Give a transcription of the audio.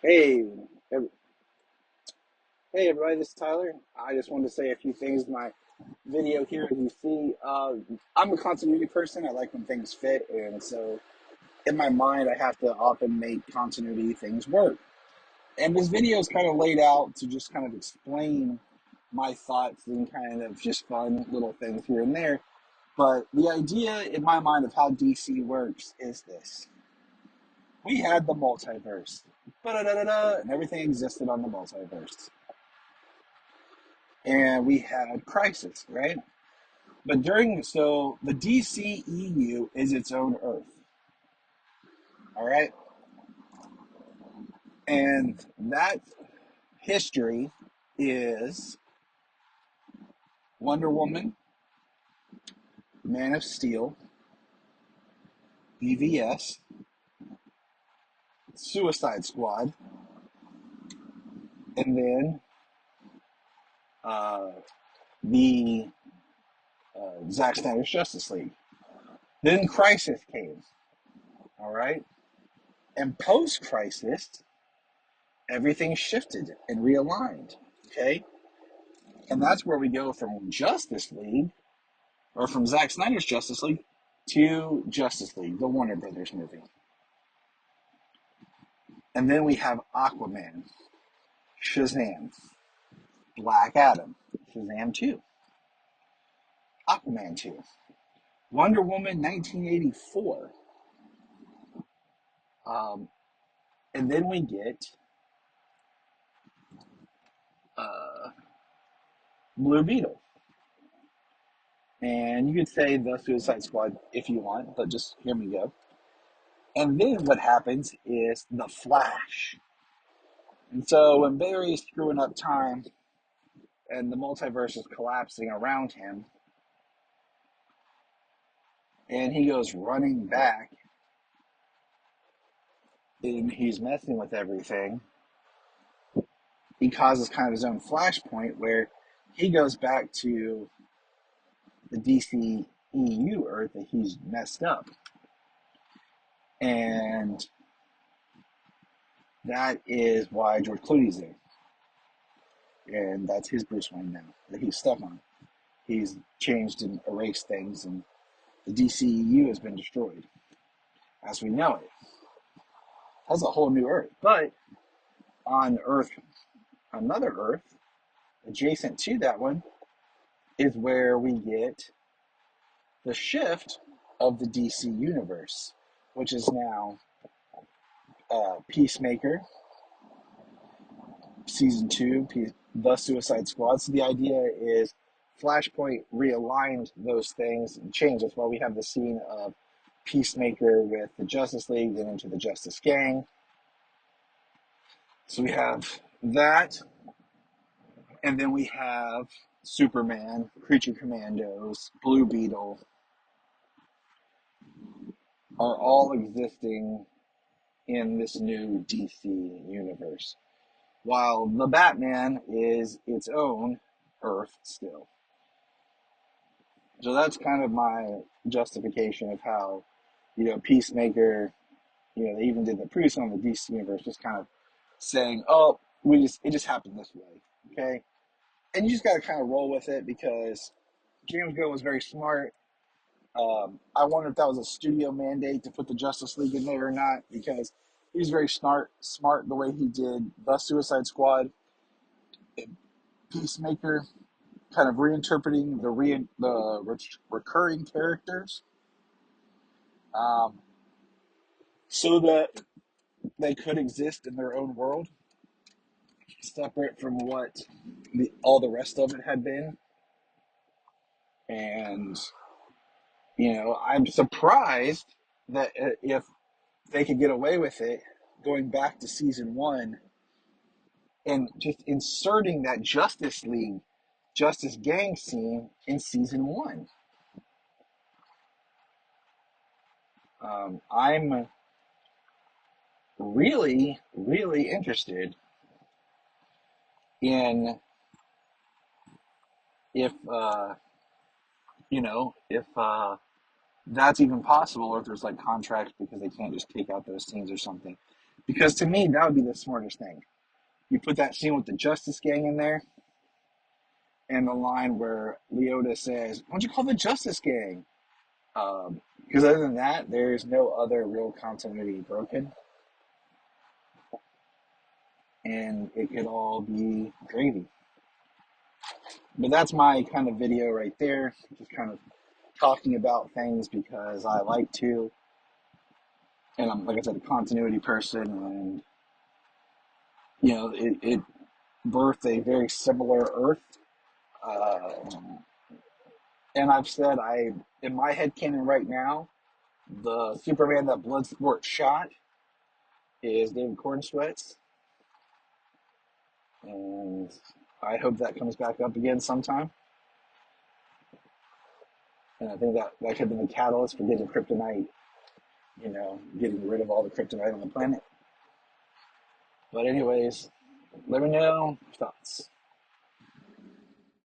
Hey, ev- hey everybody, this is Tyler. I just wanted to say a few things in my video here. As you see, I'm a continuity person. I like when things fit, and so in my mind, I have to often make continuity things work. And this video is kind of laid out to just kind of explain my thoughts and kind of just fun little things here and there. But the idea in my mind of how DC works is this. We had the multiverse, ba-da-da-da-da, and everything existed on the multiverse. And we had Crisis, right? But the DCEU is its own Earth, all right? And that history is Wonder Woman, Man of Steel, BVS, Suicide Squad, and then uh, the Zack Snyder's Justice League. Then Crisis came, all right? And post Crisis, everything shifted and realigned, okay? And that's where we go from Justice League, or from Zack Snyder's Justice League, to Justice League, the Warner Brothers movie. And then we have Aquaman, Shazam, Black Adam, Shazam 2, Aquaman 2, Wonder Woman 1984. Um, and then we get uh, Blue Beetle. And you could say the Suicide Squad if you want, but just hear me go. And then what happens is the Flash. And so when Barry's screwing up time and the multiverse is collapsing around him, and he goes running back and he's messing with everything, he causes kind of his own flashpoint where he goes back to the DCEU Earth that he's messed up. And that is why George Clooney's there. And that's his Bruce Wayne now that he's stuck on. He's changed and erased things, and the DCEU has been destroyed as we know it. That's a whole new Earth. But on Earth, another Earth, adjacent to that one, is where we get the shift of the DC universe, which is now Peacemaker, Season 2, The Suicide Squad. So the idea is Flashpoint realigned those things and changed. That's why we have the scene of Peacemaker with the Justice League, then into the Justice Gang. So we have that, and then we have Superman, Creature Commandos, Blue Beetle, are all existing in this new DC universe. While the Batman is its own Earth still. So that's kind of my justification of how, Peacemaker, they even did the previous one with DC Universe, just kind of saying, oh, it just happened this way, okay? And you just got to kind of roll with it because James Gunn was very smart. I wonder if that was a studio mandate to put the Justice League in there or not, because he was very smart the way he did the Suicide Squad, Peacemaker, kind of reinterpreting recurring characters, um, so that they could exist in their own world, separate from what all the rest of it had been. And I'm surprised that if they could get away with it, going back to season one and just inserting that Justice League, Justice Gang scene in season one. I'm really, really interested in if if that's even possible, or if there's like contracts because they can't just take out those teams or something. Because to me, that would be the smartest thing. You put that scene with the Justice Gang in there, and the line where Leota says, "Why don't you call the Justice Gang?" Because other than that, there's no other real continuity broken, and it could all be gravy. But that's my kind of video right there, just kind of talking about things because I like to, and I'm, like I said, a continuity person, and it birthed a very similar Earth. Um, and I've said in my head canon right now, the Superman that Bloodsport shot is David Cornsweet's, and I hope that comes back up again sometime. And I think that could have been the catalyst for getting kryptonite, getting rid of all the kryptonite on the planet. But anyways, let me know your thoughts.